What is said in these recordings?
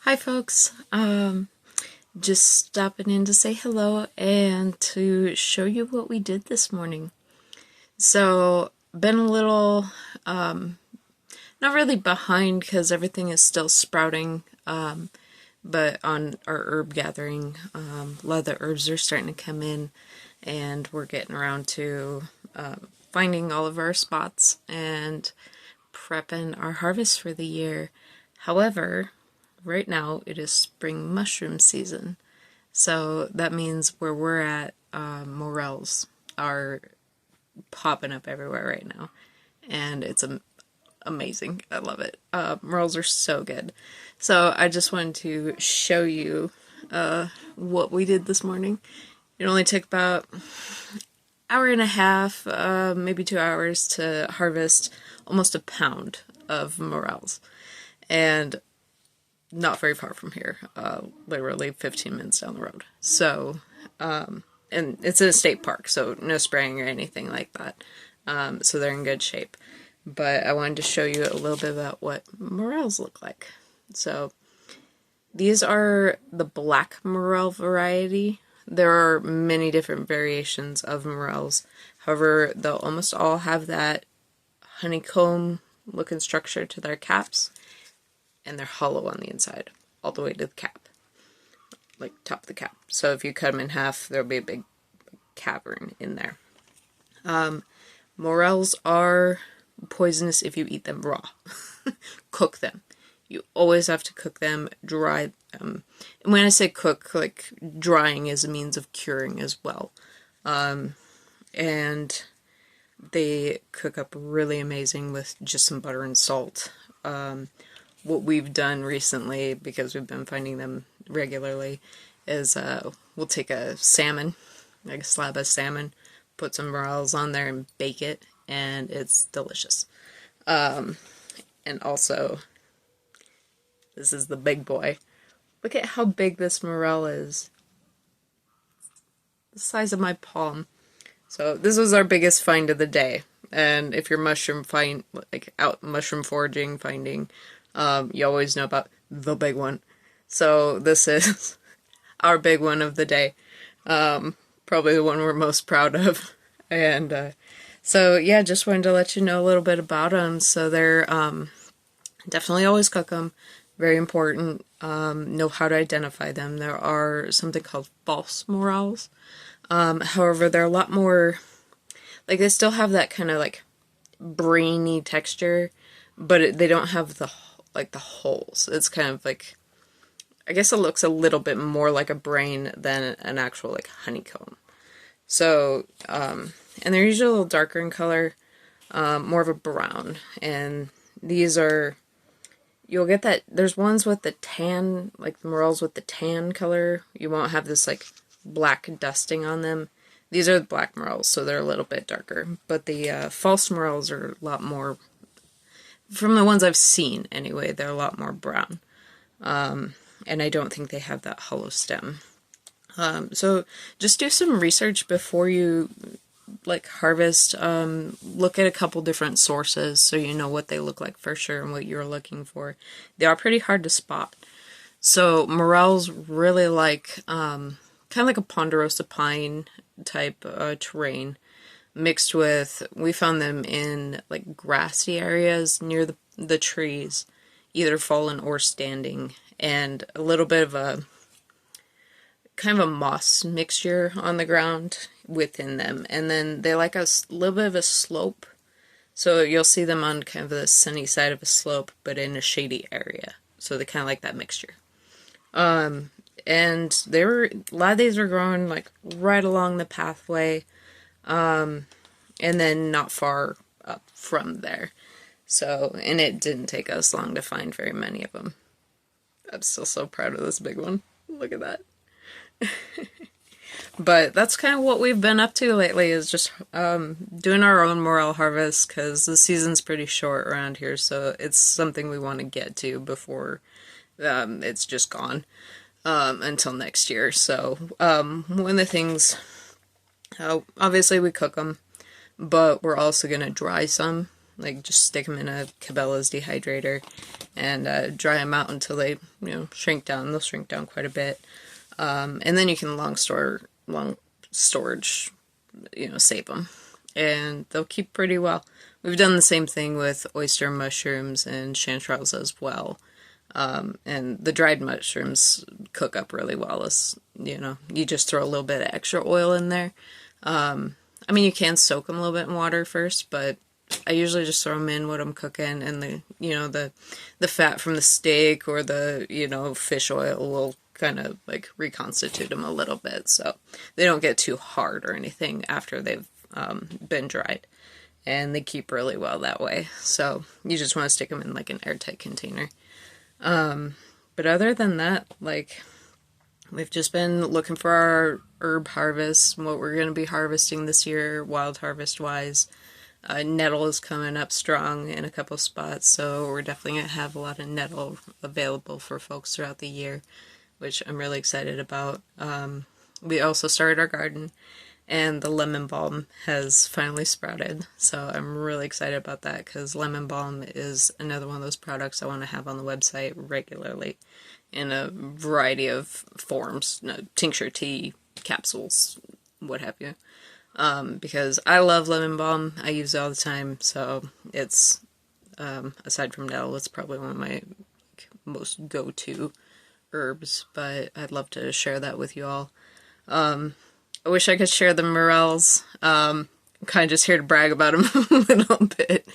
Hi folks, just stopping in to say hello and to show you what we did this morning. So, been a little, not really behind because everything is still sprouting, but on our herb gathering, a lot of the herbs are starting to come in and we're getting around to finding all of our spots and prepping our harvest for the year. However, right now it is spring mushroom season. So that means where we're at, morels are popping up everywhere right now. And it's amazing. I love it. Morels are so good. So I just wanted to show you what we did this morning. It only took about hour and a half, maybe 2 hours to harvest almost a pound of morels. And not very far from here, literally 15 minutes down the road. So, and it's in a state park, so no spraying or anything like that. So they're in good shape. But I wanted to show you a little bit about what morels look like. So, these are the black morel variety. There are many different variations of morels. However, they'll almost all have that honeycomb looking structure to their caps. And they're hollow on the inside, all the way to the cap, like top of the cap. So if you cut them in half, there'll be a big cavern in there. Morels are poisonous if you eat them raw. Cook them. You always have to cook them, dry them. And when I say cook, like drying is a means of curing as well. And they cook up really amazing with just some butter and salt. What we've done recently, because we've been finding them regularly, is we'll take a salmon, like a slab of salmon, put some morels on there and bake it, and it's delicious. And also, this is the big boy. Look at how big this morel is. The size of my palm. So this was our biggest find of the day. And if you're out mushroom foraging, finding, you always know about the big one. So this is our big one of the day. Probably the one we're most proud of. And so yeah, just wanted to let you know a little bit about them. So they're definitely always cook them. Very important. Know how to identify them. There are something called false morels. However, they're a lot more, like, they still have that kind of like brainy texture, but they don't have the holes. It's kind of like, I guess it looks a little bit more like a brain than an actual like honeycomb. So, and they're usually a little darker in color, more of a brown. And these are, you'll get that, there's ones with the tan, like the morels with the tan color. You won't have this like black dusting on them. These are the black morels, so they're a little bit darker. But the false morels are a lot more, from the ones I've seen anyway, they're a lot more brown. And I don't think they have that hollow stem. So just do some research before you harvest. Look at a couple different sources so you know what they look like for sure and what you're looking for. They are pretty hard to spot. So morels really like kind of like a ponderosa pine type terrain, mixed with, we found them in like grassy areas near the trees, either fallen or standing, and a little bit of a kind of a moss mixture on the ground within them. And then they like a little bit of a slope, so you'll see them on kind of the sunny side of a slope but in a shady area, so they kind of like that mixture. And a lot of these were growing like right along the pathway, and then not far up from there. So, and it didn't take us long to find very many of them. I'm still so proud of this big one. Look at that. But that's kind of what we've been up to lately, is just doing our own morel harvest, because the season's pretty short around here, so it's something we want to get to before it's just gone until next year. So one of the things, obviously we cook them, but we're also going to dry some Like, just stick them in a Cabela's dehydrator and dry them out until they, shrink down. They'll shrink down quite a bit. And then you can long storage, save them. And they'll keep pretty well. We've done the same thing with oyster mushrooms and chanterelles as well. And the dried mushrooms cook up really well. You just throw a little bit of extra oil in there. I mean, you can soak them a little bit in water first, but I usually just throw them in when I'm cooking, and the fat from the steak or the fish oil will kind of like reconstitute them a little bit, so they don't get too hard or anything after they've been dried, and they keep really well that way. So you just want to stick them in like an airtight container. But other than that, like, we've just been looking for our herb harvest, what we're going to be harvesting this year, wild harvest wise. Nettle is coming up strong in a couple spots, so we're definitely going to have a lot of nettle available for folks throughout the year, which I'm really excited about. We also started our garden, and the lemon balm has finally sprouted, so I'm really excited about that, because lemon balm is another one of those products I want to have on the website regularly in a variety of forms, tincture, tea, capsules, what have you. Because I love lemon balm. I use it all the time, so it's, aside from nettle, it's probably one of my most go-to herbs, but I'd love to share that with you all. I wish I could share the morels. I'm kind of just here to brag about them a little bit.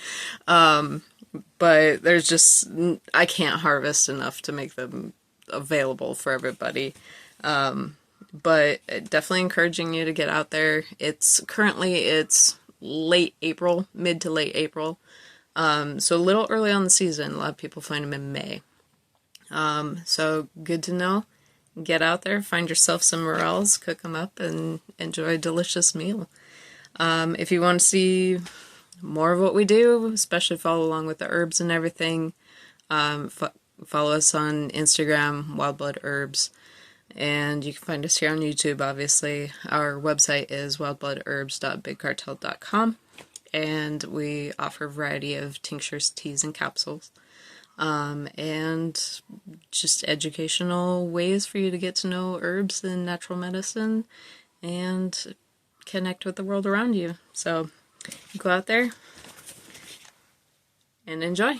But there's just, I can't harvest enough to make them available for everybody. But definitely encouraging you to get out there. It's late April, mid to late April. So a little early on the season. A lot of people find them in May. So good to know. Get out there, find yourself some morels, cook them up, and enjoy a delicious meal. If you want to see more of what we do, especially follow along with the herbs and everything, follow us on Instagram, Wild Blood Herbs. And you can find us here on YouTube, obviously. Our website is wildbloodherbs.bigcartel.com, and we offer a variety of tinctures, teas, and capsules, and just educational ways for you to get to know herbs and natural medicine and connect with the world around you. So go out there and enjoy.